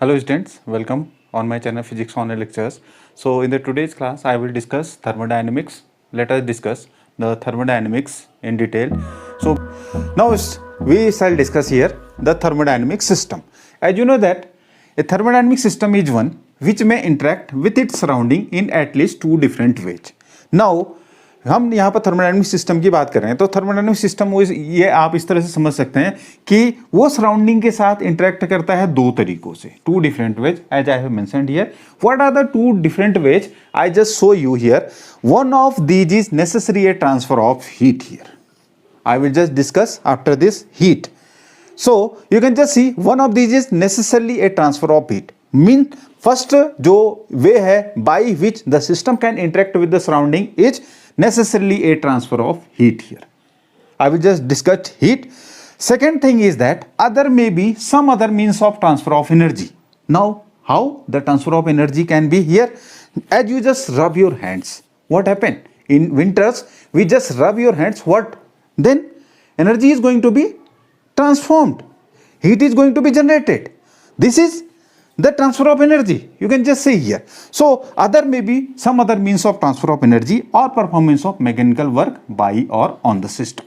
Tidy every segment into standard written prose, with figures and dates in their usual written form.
Hello students, welcome on my channel Physics Online Lectures. So in the today's class I will discuss thermodynamics. Let us discuss the thermodynamics in detail. So now we shall discuss here the thermodynamic system. As you know that a thermodynamic system is one which may interact with its surrounding in at least two different ways. Now हम यहाँ पर thermodynamic system की बात कर रहे हैं, तो thermodynamic system ये आप इस तरह से समझ सकते हैं कि वो सराउंडिंग के साथ इंटरेक्ट करता है दो तरीकों से, two different ways as I have mentioned here. What are the two different ways? I just show you here. One of these is necessary a transfer of heat here. I will just discuss after this heat. So you can just see one of these is necessarily a transfer of heat. Mean first जो way है by which the system can interact with the surrounding is necessarily a transfer of heat here. I will just discuss heat. Second thing is that other may be some other means of transfer of energy. Now how the transfer of energy can be here? As you just rub your hands, what happen? In winters we just rub your hands, what? Then energy is going to be transformed, heat is going to be generated. This is the transfer of energy, you can just say here. So other may be some other means of transfer of energy or performance of mechanical work by or on the system.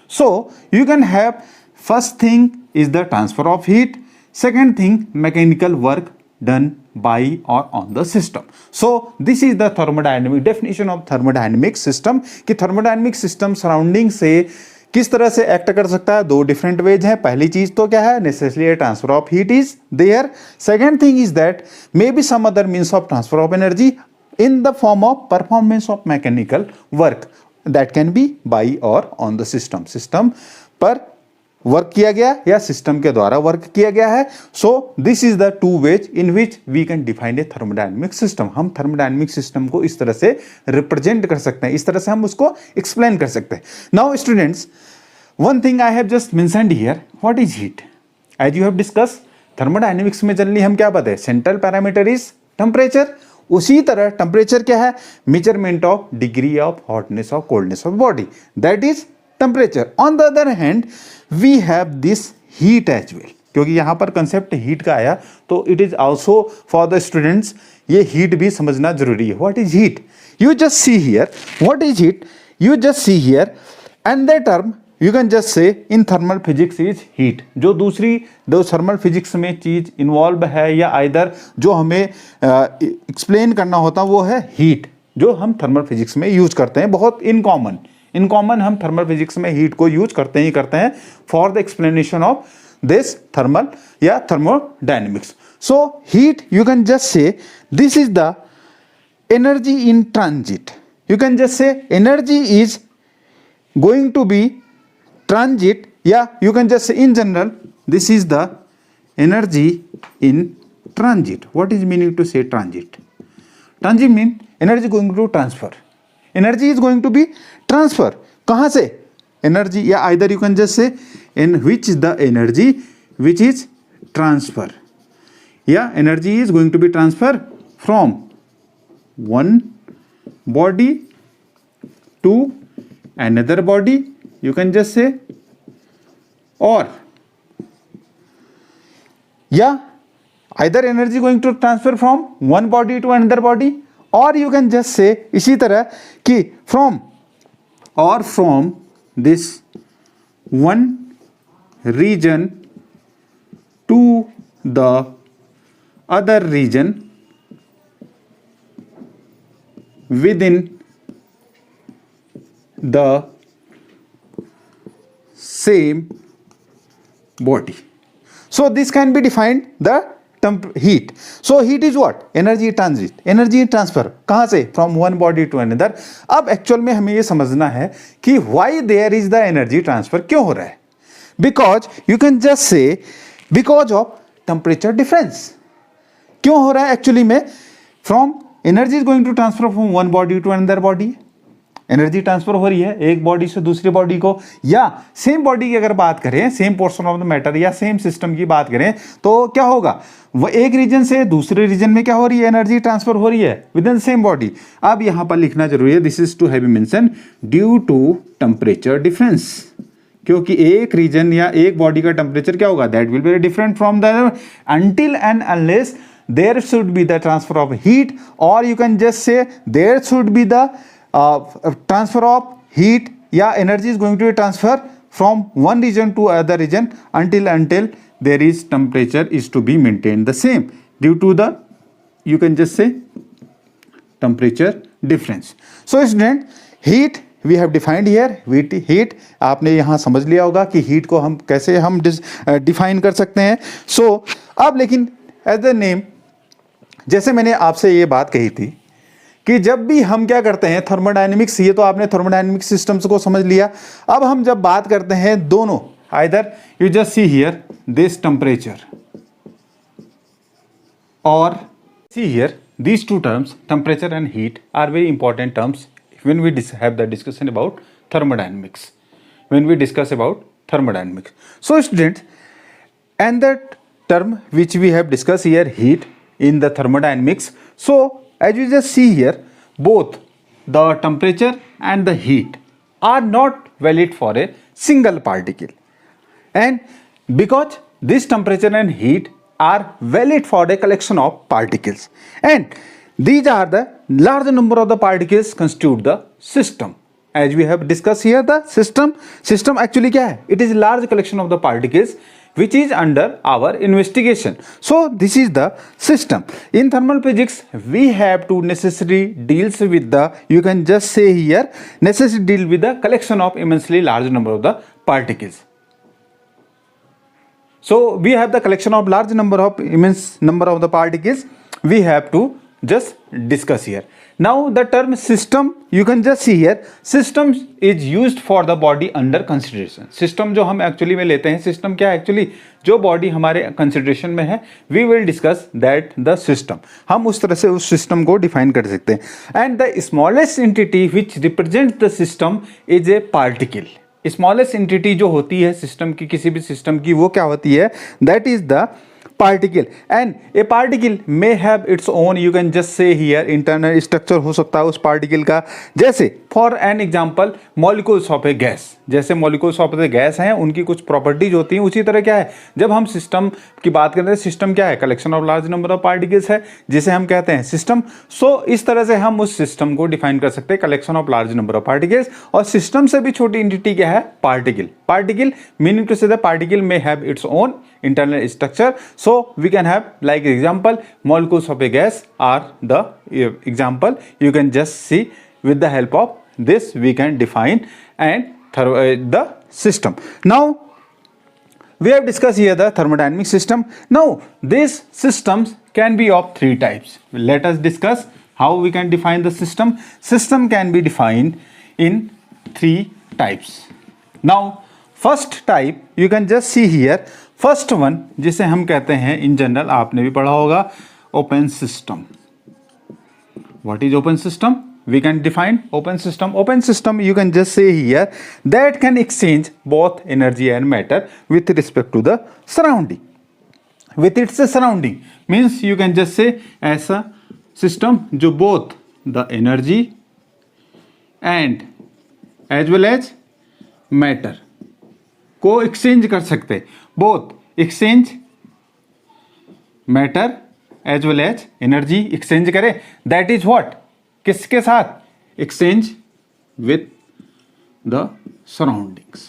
So you can have first thing is the transfer of heat, second thing mechanical work done by or on the system. So this is the thermodynamic definition of thermodynamic system कि thermodynamic system surrounding से किस तरह से act कर सकता है. दो different ways हैं. पहली चीज तो क्या है? Necessary transfer of heat is there. Second thing is that may be some other means of transfer of energy in the form of performance of mechanical work that can be by और on the system. System पर work किया गया या system के द्वारा work किया गया है. So this is the two ways in which we can define a thermodynamic system. हम थर्मोडायनेमिक सिस्टम को इस तरह से रिप्रेजेंट कर सकते हैं, इस तरह से हम उसको एक्सप्लेन कर सकते हैं. Now students, one thing I have just mentioned here, what is heat? As you have discuss thermodynamics में जनरली हम क्या बताए? Central parameter is temperature. उसी तरह टेम्परेचर क्या है? Measurement of degree of hotness और coldness of body, that is temperature. On the other hand we have this heat as well. क्योंकि यहां पर कंसेप्ट हीट का आया तो it is also for the students ये हीट भी समझना जरूरी है. What is heat? You just see here what is heat. You just see here and the term you can just से in thermal physics is heat. जो दूसरी दो thermal physics में चीज इन्वॉल्व है या आइदर जो हमें एक्सप्लेन करना होता वो है हीट, जो हम थर्मल फिजिक्स में यूज करते हैं. बहुत इनकॉमन हम थर्मल फिजिक्स में हीट को यूज करते हैं for the explanation of this thermal या thermodynamics. So heat you can just say this is the energy in transit. You can just say energy is going to be transit, yeah, you can just say in general this is the energy in transit. What is meaning to say transit? Transit mean energy going to transfer. Energy is going to be transfer. कहाँ से? Energy, या either you can just say in which is the energy which is transfer. Yeah, energy is going to be transfer from one body to another body. You can just say or yeah, either energy going to transfer from one body to another body, or you can just say इसी तरह कि from this one region to the other region within the same body. So this can be defined the heat. So heat is what? Energy transit, energy transfer. कहाँ से? From one body to another. अब actual में हमें ये समझना है कि why there is the energy transfer, क्यों हो रहा है? Because you can just say because of temperature difference. क्यों हो रहा है एक्चुअली में? From energy is going to transfer from one body to another body. Energy transfer हो रही है एक बॉडी से दूसरी बॉडी को, या सेम बॉडी की अगर बात करें, same portion of the matter या सेम सिस्टम की बात करें तो क्या होगा? वो एक रीजन से दूसरे रीजन में क्या हो रही है? एनर्जी ट्रांसफर हो रही है विद इन सेम बॉडी. अब यहां पर लिखना जरूरी है, this is to have mention due to temperature difference. क्योंकि एक रीजन या एक बॉडी का टेम्परेचर क्या होगा, that will be different from the until and unless there should be the transfer of heat, or you can just say there should be the transfer of heat, yeah, energy is going to be transfer from one region to other region until there is temperature is to be maintained the same due to the, you can just say, temperature difference. So student, heat we have defined here. heat आपने यहाँ समझ लिया होगा कि heat को हम कैसे हम डिफाइन कर सकते हैं. So अब लेकिन एज द नेम, जैसे मैंने आपसे ये बात कही थी कि जब भी हम क्या करते हैं थर्मोडायनेमिक्स, ये तो आपने थर्मोडायनेमिक्स सिस्टम्स को समझ लिया. अब हम जब बात करते हैं दोनों, either you just see here this temperature और see here these two terms, temperature and heat, are very important terms when we have the discussion about thermodynamics. When we discuss about thermodynamics. So students, and that term which we have discussed here, heat in the thermodynamics. So as you just see here, both the temperature and the heat are not valid for a single particle. And because this temperature and heat are valid for a collection of particles, and these are the large number of the particles constitute the system. As we have discussed here, the system actually क्या है, it is large collection of the particles which is under our investigation. So this is the system. In thermal physics we have to necessarily deals with the, you can just say here, necessarily deal with the collection of immensely large number of the particles. So we have the collection of large number of immense number of the particles we have to just discuss here. Now the term system, you can just see here, system is used for the body under consideration. System जो हम actually में लेते हैं, system क्या actually जो body हमारे consideration में है, we will discuss that the system. हम उस तरह से उस system को define कर सकते हैं. And the smallest entity which represents the system is a particle. Smallest entity जो होती है सिस्टम की, किसी भी सिस्टम की, वो क्या होती है, that is the particle. And A particle may have its own, you can just say here, internal structure हो सकता है उस पार्टिकल का. जैसे for an example molecules of A gas, जैसे मॉलिक्यूल्स ऑफ ए गैस हैं, उनकी कुछ प्रॉपर्टीज होती हैं. उसी तरह क्या है, जब हम सिस्टम की बात करते हैं, सिस्टम क्या है, collection of large number of particles है, जिसे हम कहते हैं सिस्टम. सो इस तरह से हम उस सिस्टम को डिफाइन कर सकते हैं, collection of large number of particles. और सिस्टम से भी छोटी एंटिटी क्या है, पार्टिकल. पार्टिकल मीनिंग टू से the particle may have its own internal structure. So we can have like example molecules of a gas are the example. You can just see with the help of this we can define and the system. Now we have discussed here the thermodynamic system. Now these systems can be of three types. Let us discuss how we can define the system. System can be defined in three types. Now first type you can just see here. First one जिसे हम कहते हैं, in general आपने भी पढ़ा होगा, open system. What is open system? We can define open system. Open system you can just say here that can exchange both energy and matter with respect to the surrounding, with its surrounding. Means you can just say ऐसा system जो both the energy and as well as matter को exchange कर सकते, both exchange matter as well as energy exchange करे. That is what, किसके साथ, exchange with the surroundings.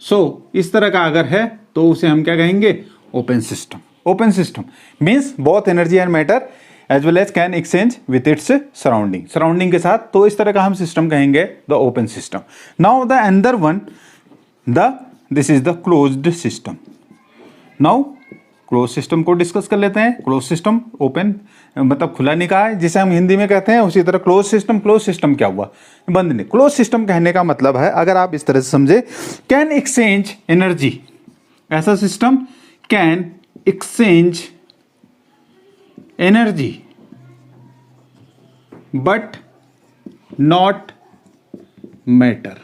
सो इस तरह का अगर है तो उसे हम क्या कहेंगे, open system. Open system means both energy and matter as well as can exchange with its surrounding, surrounding के साथ. तो इस तरह का हम सिस्टम कहेंगे the open system. Now the another one, this is the closed system. Now close system को discuss कर लेते हैं. क्लोज सिस्टम, ओपन मतलब खुला निकाय जिसे हम हिंदी में कहते हैं, उसी तरह क्लोज सिस्टम क्या हुआ, बंद नहीं. क्लोज सिस्टम कहने का मतलब है, अगर आप इस तरह से समझे, कैन एक्सचेंज एनर्जी. ऐसा system can exchange energy but not matter.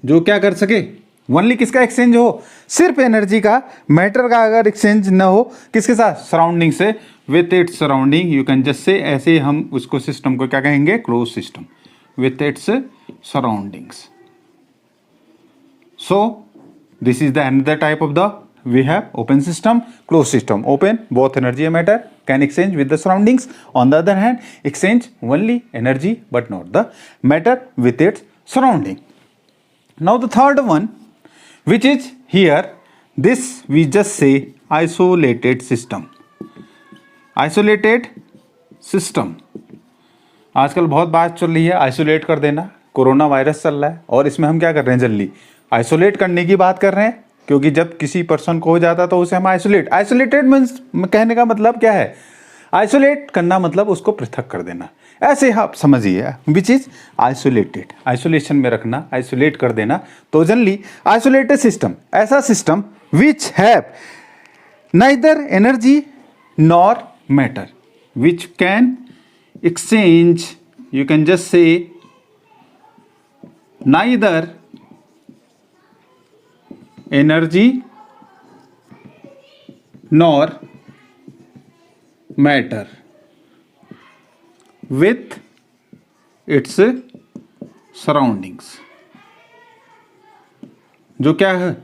जो क्या कर सके, ओनली किसका एक्सचेंज हो, सिर्फ एनर्जी का, मैटर का अगर एक्सचेंज न हो, किसके साथ, सराउंडिंग से, with its surrounding. You can just से ऐसे ही हम उसको सिस्टम को क्या कहेंगे, close system, with its surroundings. So this is the another type of the, we have open system, closed system. Open, both energy and matter can exchange with the surroundings. On the other hand, exchange only energy but not the matter with its surrounding. Now the third one, which is here, this we just say isolated system. Isolated system, आजकल बहुत बात चल रही है isolate कर देना, corona virus चल रहा है और इसमें हम क्या कर रहे हैं, जल्दी आइसोलेट करने की बात कर रहे हैं, क्योंकि जब किसी पर्सन को हो जाता तो उसे हम आइसोलेटेड मीन्स कहने का मतलब क्या है, आइसोलेट करना मतलब उसको पृथक कर देना, ऐसे आप समझिए, विच इज आइसोलेटेड, आइसोलेशन में रखना, आइसोलेट कर देना। तो जनरली आइसोलेटेड सिस्टम ऐसा system which have neither energy nor matter, which can exchange, you can just say neither energy nor matter with its surroundings। जो क्या है,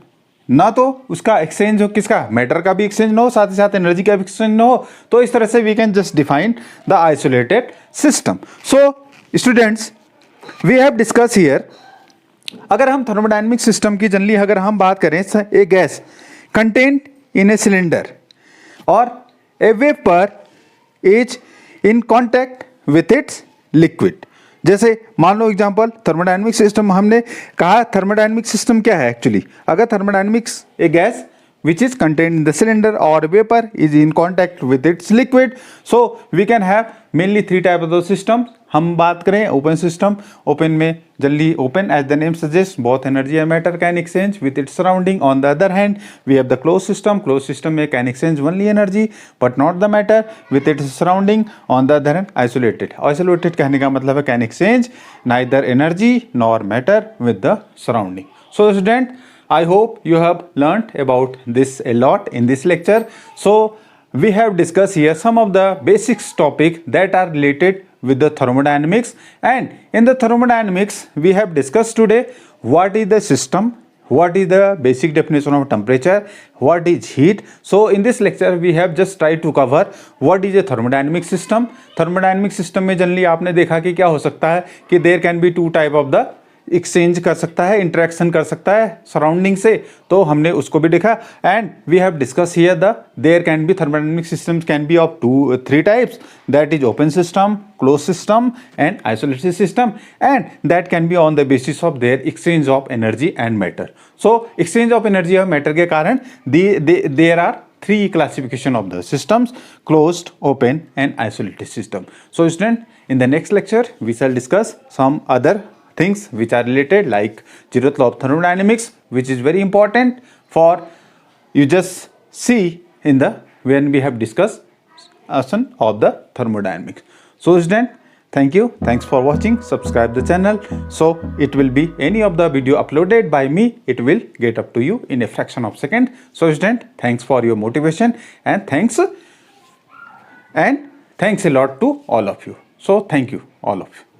ना तो उसका एक्सचेंज हो, किसका, मैटर का भी एक्सचेंज ना हो, साथ ही साथ एनर्जी का भी एक्सचेंज ना हो, तो इस तरह से we can just define the isolated system. So students, we have discuss here, अगर हम थर्मोडायनेमिक सिस्टम की जनरली अगर हम बात करें, a gas content in a cylinder और a vapour is in contact with its liquid. जैसे मान लो एग्जांपल थर्मोडायनेमिक सिस्टम, हमने कहा थर्मोडायनेमिक सिस्टम क्या है एक्चुअली, अगर thermodynamics A gas which is contained in the cylinder or vapor is in contact with its liquid, so we can have mainly three type of those systems। हम बात करें open system, open में जल्दी open as the name suggest both energy and matter can exchange with its surrounding. On the other hand we have the close system, close system में can exchange only energy but not the matter with its surrounding. On the other hand isolated, isolated कहने का मतलब है can exchange neither energy nor matter with the surrounding. So student, I hope you have learnt about this a lot in this lecture. So we have discussed here some of the basics topic that are related with the thermodynamics, and in the thermodynamics we have discussed today what is the system, what is the basic definition of temperature, what is heat. So in this lecture we have just tried to cover what is a thermodynamic system. Thermodynamic system में generally आपने देखा कि क्या हो सकता है कि there can be two type of the exchange कर सकता है, इंटरेक्शन कर सकता है सराउंडिंग से, तो हमने उसको भी देखा। And we have discuss here the there can be thermodynamic systems can be of three types, that is open system, close system and isolated system, and that can be on the basis of their exchange of energy and matter. So exchange of energy और matter के कारण there are three classification of the systems: closed, open and isolated system. So student, in the next lecture we shall discuss some other things which are related like zeroth law of thermodynamics, which is very important for you just see in the when we have discussed of the thermodynamics. So student, thank you, thanks for watching, subscribe the channel, so it will be any of the video uploaded by me, it will get up to you in a fraction of second. So student, thanks for your motivation and thanks a lot to all of you. So thank you all of you.